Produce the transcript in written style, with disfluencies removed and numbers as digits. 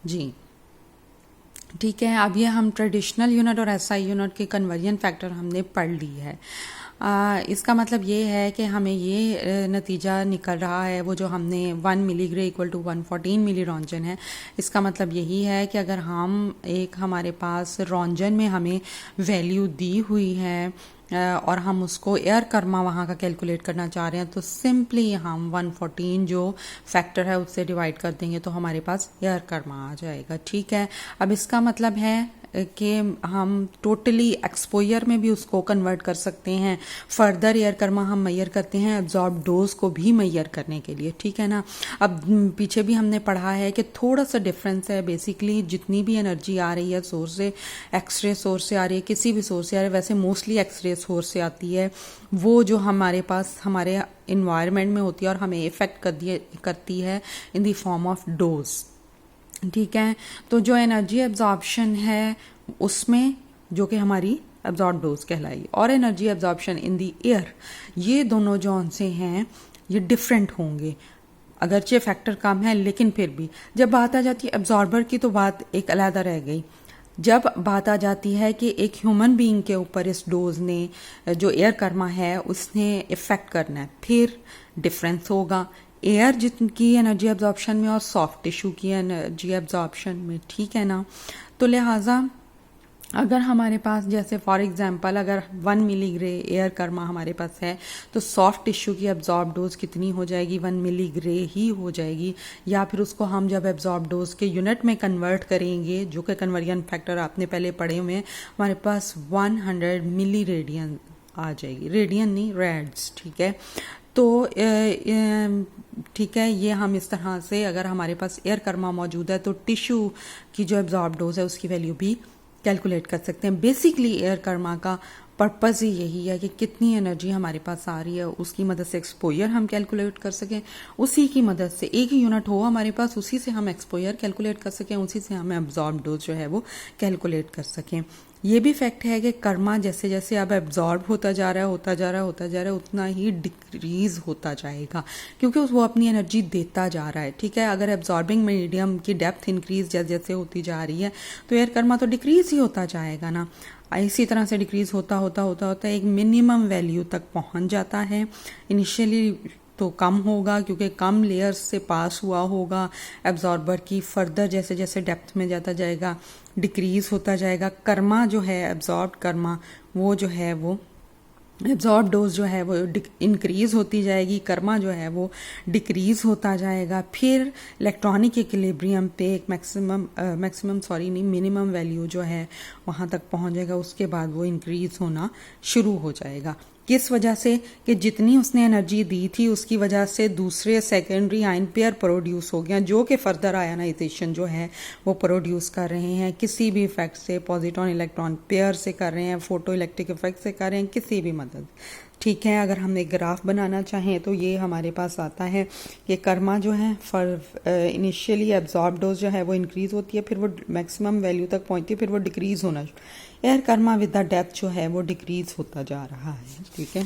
जी ठीक है। अब ये हम ट्रेडिशनल यूनिट और एसआई यूनिट के कन्वर्जन फैक्टर हमने पढ़ ली है। इसका मतलब ये है कि हमें ये नतीजा निकल रहा है, वो जो हमने 1 मिलीग्रे इक्वल टू 114 मिली रॉन्जन है, इसका मतलब यही है कि अगर हम हमारे पास रॉन्जन में हमें वैल्यू दी हुई है और हम उसको एयर कर्मा वहाँ का कैलकुलेट करना चाह रहे हैं, तो सिंपली हम 114 जो फैक्टर है उससे डिवाइड कर देंगे तो हमारे पास एयर कर्मा आ जाएगा। ठीक है। अब इसका मतलब है कि हम टोटली एक्सपोजर में भी उसको कन्वर्ट कर सकते हैं। फर्दर एयर कर्मा हम मैयर करते हैं एब्जॉर्ब डोज को भी मैयर करने के लिए। ठीक है ना। अब पीछे भी हमने पढ़ा है कि थोड़ा सा डिफरेंस है। बेसिकली जितनी भी एनर्जी आ रही है सोर्स से, एक्सरे सोर्स से आ रही है, किसी भी सोर्स से आ रही है, वैसे मोस्टली एक्सरे सोर्स से आती है, वो जो हमारे पास हमारे इन्वायरमेंट में होती है और हमें इफेक्ट करती है in the form of dose. ठीक है। तो जो एनर्जी एब्जॉर्प्शन है उसमें जो कि हमारी एब्जॉर्ब डोज कहलाई, और energy absorption in the air, ये दोनों जो से हैं ये डिफरेंट होंगे। अगरचे फैक्टर कम है लेकिन फिर भी जब बात आ जाती है एब्जॉर्बर की तो बात एक अलग रह गई। जब बात आ जाती है कि एक ह्यूमन बीइंग के ऊपर इस डोज ने जो एयर कर्मा है उसने इफेक्ट करना है, फिर डिफरेंस होगा एयर जिनकी एनर्जी एब्जॉर्प्शन में और सॉफ्ट टिश्यू की एनर्जी एब्जॉर्प्शन में। ठीक है ना। तो लिहाजा अगर हमारे पास जैसे फॉर एग्जांपल अगर 1 मिलीग्रे एयर कर्मा हमारे पास है तो सॉफ्ट टिश्यू की एब्जॉर्ब डोज कितनी हो जाएगी, 1 मिलीग्रे ही हो जाएगी। या फिर उसको हम जब एब्जॉर्ब डोज के यूनिट में कन्वर्ट करेंगे, जो कि कन्वर्जन फैक्टर आपने पहले पढ़े हुए हैं, हमारे पास 100 मिली रेडियन आ जाएगी। रेडियन नहीं, रेड्स। ठीक है। तो ठीक है, ये हम इस तरह से अगर हमारे पास एयर कर्मा मौजूद है तो टिश्यू की जो एब्जॉर्ब डोज है उसकी वैल्यू भी कैलकुलेट कर सकते हैं। बेसिकली एयर कर्मा का पर्पज़ ही यही है कि कितनी एनर्जी हमारे पास आ रही है उसकी मदद से एक्सपोजर हम कैलकुलेट कर सकें, उसी की मदद से एक ही यूनिट हो हमारे पास, उसी से हम एक्सपोजर कैलकुलेट कर सकें, उसी से हम एब्जॉर्ब डोज जो है वो कैलकुलेट कर सकें। ये भी फैक्ट है कि कर्मा जैसे जैसे अब एब्जॉर्ब होता जा रहा है उतना ही डिक्रीज होता जाएगा, क्योंकि वो अपनी एनर्जी देता जा रहा है। ठीक है। अगर एब्जॉर्बिंग मीडियम की डेप्थ इंक्रीज जैसे जैसे होती जा रही है तो एयर कर्मा तो डिक्रीज ही होता जाएगा ना। इसी तरह से डिक्रीज होता होता होता होता एक मिनिमम वैल्यू तक पहुंच जाता है। इनिशियली तो कम होगा क्योंकि कम लेयर्स से पास हुआ होगा एब्जॉर्बर की, फर्दर जैसे जैसे डेप्थ में जाता जाएगा डिक्रीज होता जाएगा। कर्मा जो है एब्जॉर्ब कर्मा वो जो है वो एब्जॉर्ब डोज जो है वो इंक्रीज होती जाएगी, कर्मा जो है वो डिक्रीज होता जाएगा। फिर इलेक्ट्रॉनिक इक्विलिब्रियम पे एक मिनिमम वैल्यू जो है वहाँ तक पहुँच जाएगा। उसके बाद वो इंक्रीज होना शुरू हो जाएगा। किस वजह से कि जितनी उसने एनर्जी दी थी उसकी वजह से दूसरे सेकेंडरी आयन पेयर प्रोड्यूस हो गया, जो कि फर्दर आयनाइजेशन जो है वो प्रोड्यूस कर रहे हैं किसी भी इफेक्ट से, पॉजिट्रॉन इलेक्ट्रॉन पेयर से कर रहे हैं, फोटो इलेक्ट्रिक इफेक्ट से कर रहे हैं, किसी भी मदद। ठीक है। अगर हम एक ग्राफ बनाना चाहें तो ये हमारे पास आता है कि कर्मा जो है इनिशियली एब्जॉर्ब डोज जो है वो इंक्रीज होती है, फिर वो मैक्सिमम वैल्यू तक पहुंचती है, फिर वो डिक्रीज होना। Air Karma with the depth जो है वो डिक्रीज होता जा रहा है। ठीक है।